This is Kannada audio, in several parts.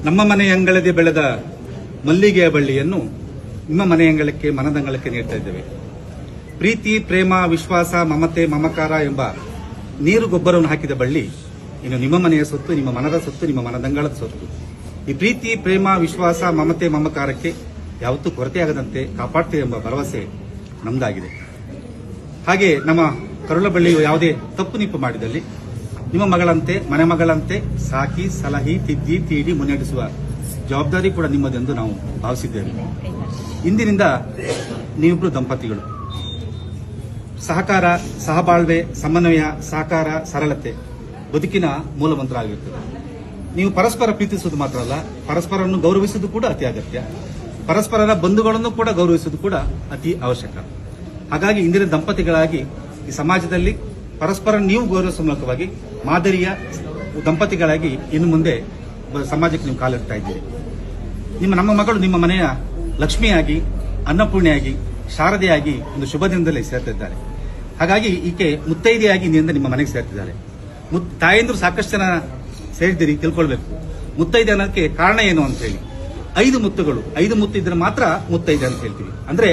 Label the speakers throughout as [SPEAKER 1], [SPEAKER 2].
[SPEAKER 1] ನಮ್ಮ ಮನೆಯಂಗಳದೆ ಬೆಳೆದ ಮಲ್ಲಿಗೆಯ ಬಳ್ಳಿಯನ್ನು ನಿಮ್ಮ ಮನೆಯಂಗಳಕ್ಕೆ ಮನದಂಗಳಕ್ಕೆ ನೀಡ್ತಾ ಇದ್ದೇವೆ. ಪ್ರೀತಿ, ಪ್ರೇಮ, ವಿಶ್ವಾಸ, ಮಮತೆ, ಮಮಕಾರ ಎಂಬ ನೀರು ಗೊಬ್ಬರವನ್ನು ಹಾಕಿದ ಬಳ್ಳಿ ಇನ್ನು ನಿಮ್ಮ ಮನೆಯ ಸೊತ್ತು, ನಿಮ್ಮ ಮನದ ಸೊತ್ತು, ನಿಮ್ಮ ಮನದಂಗಳದ ಸೊತ್ತು. ಈ ಪ್ರೀತಿ, ಪ್ರೇಮ, ವಿಶ್ವಾಸ, ಮಮತೆ, ಮಮಕಾರಕ್ಕೆ ಯಾವತ್ತೂ ಕೊರತೆಯಾಗದಂತೆ ಕಾಪಾಡ್ತೇವೆ ಎಂಬ ಭರವಸೆ ನಮ್ದಾಗಿದೆ. ಹಾಗೆ ನಮ್ಮ ಕರುಳ ಬಳ್ಳಿಯು ಯಾವುದೇ ತಪ್ಪು ನಿಪ್ಪು ಮಾಡಿದಲ್ಲಿ ನಿಮ್ಮ ಮಗಳಂತೆ, ಮನೆ ಮಗಳಂತೆ ಸಾಕಿ, ಸಲಹಿ, ತಿದ್ದಿ, ತೀಡಿ ಮುನ್ನಡೆಸುವ ಜವಾಬ್ದಾರಿ ಕೂಡ ನಿಮ್ಮದೆಂದು ನಾವು ಭಾವಿಸಿದ್ದೇವೆ. ಇಂದಿನಿಂದ ನೀವಿಬ್ಬರು ದಂಪತಿಗಳು. ಸಹಕಾರ, ಸಹಬಾಳ್ವೆ, ಸಮನ್ವಯ, ಸಹಕಾರ, ಸರಳತೆ ಬದುಕಿನ ಮೂಲಮಂತ್ರ ಆಗಿರುತ್ತದೆ. ನೀವು ಪರಸ್ಪರ ಪ್ರೀತಿಸುವುದು ಮಾತ್ರ ಅಲ್ಲ, ಪರಸ್ಪರವನ್ನು ಗೌರವಿಸುವುದು ಕೂಡ ಅತಿ ಅಗತ್ಯ. ಪರಸ್ಪರರ ಬಂಧುಗಳನ್ನು ಕೂಡ ಗೌರವಿಸುವುದು ಕೂಡ ಅತಿ ಅವಶ್ಯಕ. ಹಾಗಾಗಿ ಇಂದಿನ ದಂಪತಿಗಳಾಗಿ ಈ ಸಮಾಜದಲ್ಲಿ ಪರಸ್ಪರ ನೀವು ಗೌರವಿಸುವ ಮೂಲಕವಾಗಿ ಮಾದರಿಯ ದಂಪತಿಗಳಾಗಿ ಇನ್ನು ಮುಂದೆ ಸಮಾಜಕ್ಕೆ ನೀವು ಕಾಲಿಡ್ತಾ ಇದ್ದೀರಿ. ನಮ್ಮ ಮಗಳು ನಿಮ್ಮ ಮನೆಯ ಲಕ್ಷ್ಮಿಯಾಗಿ, ಅನ್ನಪೂರ್ಣೆಯಾಗಿ, ಶಾರದೆಯಾಗಿ ಒಂದು ಶುಭ ದಿನದಲ್ಲಿ ಸೇರ್ತಿದ್ದಾರೆ. ಹಾಗಾಗಿ ಈಕೆ ಮುತ್ತೈದೆಯಾಗಿ ಇಂದಿನಿಂದ ನಿಮ್ಮ ಮನೆಗೆ ಸೇರ್ತಿದ್ದಾರೆ. ತಾಯಂದ್ರು ಸಾಕಷ್ಟು ಜನ ಸೇರಿದ್ದೀರಿ, ತಿಳ್ಕೊಳ್ಬೇಕು ಮುತ್ತೈದೆ ಅನ್ನೋದಕ್ಕೆ ಕಾರಣ ಏನು ಅಂತ ಹೇಳಿ. 5 ಮುತ್ತುಗಳು, 5 ಮುತ್ತು ಇದ್ರೆ ಮಾತ್ರ ಮುತ್ತೈದೆ ಅಂತ ಹೇಳ್ತೀವಿ. ಅಂದ್ರೆ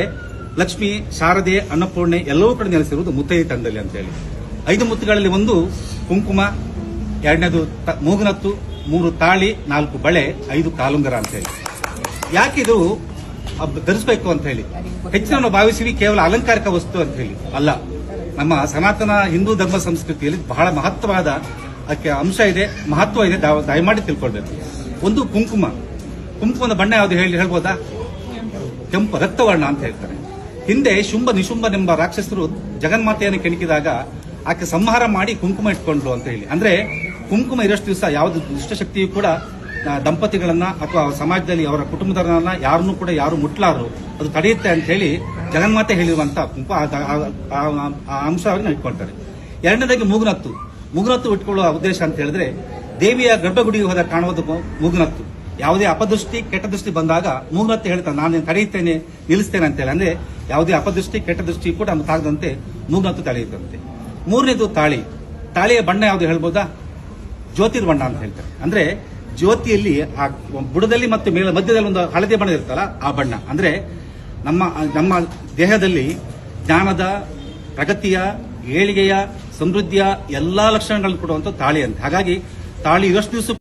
[SPEAKER 1] ಲಕ್ಷ್ಮಿ, ಶಾರದೆ, ಅನ್ನಪೂರ್ಣೆ ಎಲ್ಲವೂ ಕಡೆ ನೆಲೆಸಿರುವುದು ಮುತ್ತೈದೆ ತಂಡದಲ್ಲಿ ಅಂತ ಹೇಳಿ. 5 ಮುತ್ತುಗಳಲ್ಲಿ ಒಂದು ಕುಂಕುಮ, 2ನೇದು ಮೂಗುನತ್ತು, 3 ತಾಳಿ, 4 ಬಳೆ, 5 ಕಾಲುಂಗರ ಅಂತ ಹೇಳಿ. ಯಾಕಿದು ಧರಿಸಬೇಕು ಅಂತ ಹೇಳಿ ಹೆಚ್ಚಿನ ನಾವು ಭಾವಿಸಿವಿ ಕೇವಲ ಅಲಂಕಾರಿಕ ವಸ್ತು ಅಂತ ಹೇಳಿ ಅಲ್ಲ. ನಮ್ಮ ಸನಾತನ ಹಿಂದೂ ಧರ್ಮ ಸಂಸ್ಕೃತಿಯಲ್ಲಿ ಬಹಳ ಮಹತ್ವವಾದ ಅಂಶ ಇದೆ, ಮಹತ್ವ ಇದೆ, ದಯಮಾಡಿ ತಿಳ್ಕೊಳ್ಬೇಕು. ಒಂದು ಕುಂಕುಮದ ಬಣ್ಣ ಯಾವುದು ಹೇಳ್ಬೋದಾ? ಕೆಂಪು ರಕ್ತವರ್ಣ ಅಂತ ಹೇಳ್ತಾರೆ. ಹಿಂದೆ ಶುಂಭ ನಿಶುಂಭನೆಂಬ ರಾಕ್ಷಸರು ಜಗನ್ಮಾತೆಯನ್ನು ಕೆಣಕಿದಾಗ ಆಕೆ ಸಂಹಾರ ಮಾಡಿ ಕುಂಕುಮ ಇಟ್ಕೊಂಡ್ರು ಅಂತ ಹೇಳಿ. ಅಂದ್ರೆ ಕುಂಕುಮ ಇರೋಷ್ಟು ದಿವಸ ಯಾವುದು ದುಷ್ಟಶಕ್ತಿಯು ಕೂಡ ದಂಪತಿಗಳನ್ನ ಅಥವಾ ಸಮಾಜದಲ್ಲಿ ಅವರ ಕುಟುಂಬದವರನ್ನ ಯಾರನ್ನೂ ಕೂಡ ಯಾರು ಮುಟ್ಲಾರು, ಅದು ತಡೆಯುತ್ತೆ ಅಂತ ಹೇಳಿ ಜಗನ್ಮಾತೆ ಹೇಳಿರುವಂತಹ ಕುಂಕುಮ ಆ ಅಂಶವನ್ನು ಇಟ್ಕೊಳ್ತಾರೆ. 2ನೇದಾಗಿ ಮೂಗುನತ್ತು ಇಟ್ಕೊಳ್ಳುವ ಉದ್ದೇಶ ಅಂತ ಹೇಳಿದ್ರೆ ದೇವಿಯ ಗರ್ಭಗುಡಿಗೆ ಹೋದಾಗ ಕಾಣುವುದು ಮೂಗುನತ್ತು. ಯಾವುದೇ ಅಪದೃಷ್ಟಿ, ಕೆಟ್ಟ ದೃಷ್ಟಿ ಬಂದಾಗ ಮೂಗುನತ್ತು ಹೇಳ್ತಾನೆ, ನಾನು ತಡೆಯುತ್ತೇನೆ, ನಿಲ್ಲಿಸ್ತೇನೆ ಅಂತ ಹೇಳಿ. ಅಂದ್ರೆ ಯಾವುದೇ ಅಪದೃಷ್ಟಿ, ಕೆಟ್ಟ ದೃಷ್ಟಿ ಕೂಡ ತಾಗದಂತೆ ಮೂಗುನತ್ತು ತಡೆಯುತ್ತಂತೆ. 3ನೇದು ತಾಳಿಯ ಬಣ್ಣ ಯಾವುದು ಹೇಳ್ಬೋದಾ? ಜ್ಯೋತಿರ್ಬಣ್ಣ ಅಂತ ಹೇಳ್ತಾರೆ. ಅಂದ್ರೆ ಜ್ಯೋತಿಯಲ್ಲಿ ಆ ಬುಡದಲ್ಲಿ ಮತ್ತು ಮಧ್ಯದಲ್ಲಿ ಒಂದು ಹಳದಿ ಬಣ್ಣ ಇರುತ್ತಲ್ಲ, ಆ ಬಣ್ಣ. ಅಂದ್ರೆ ನಮ್ಮ ದೇಹದಲ್ಲಿ ಜ್ಞಾನದ, ಪ್ರಗತಿಯ, ಏಳಿಗೆಯ, ಸಮೃದ್ಧಿಯ ಎಲ್ಲಾ ಲಕ್ಷಣಗಳನ್ನು ಕೊಡುವಂತ ತಾಳಿ ಅಂತ. ಹಾಗಾಗಿ ತಾಳಿ ಇರೋಷ್ಟು ದಿವಸ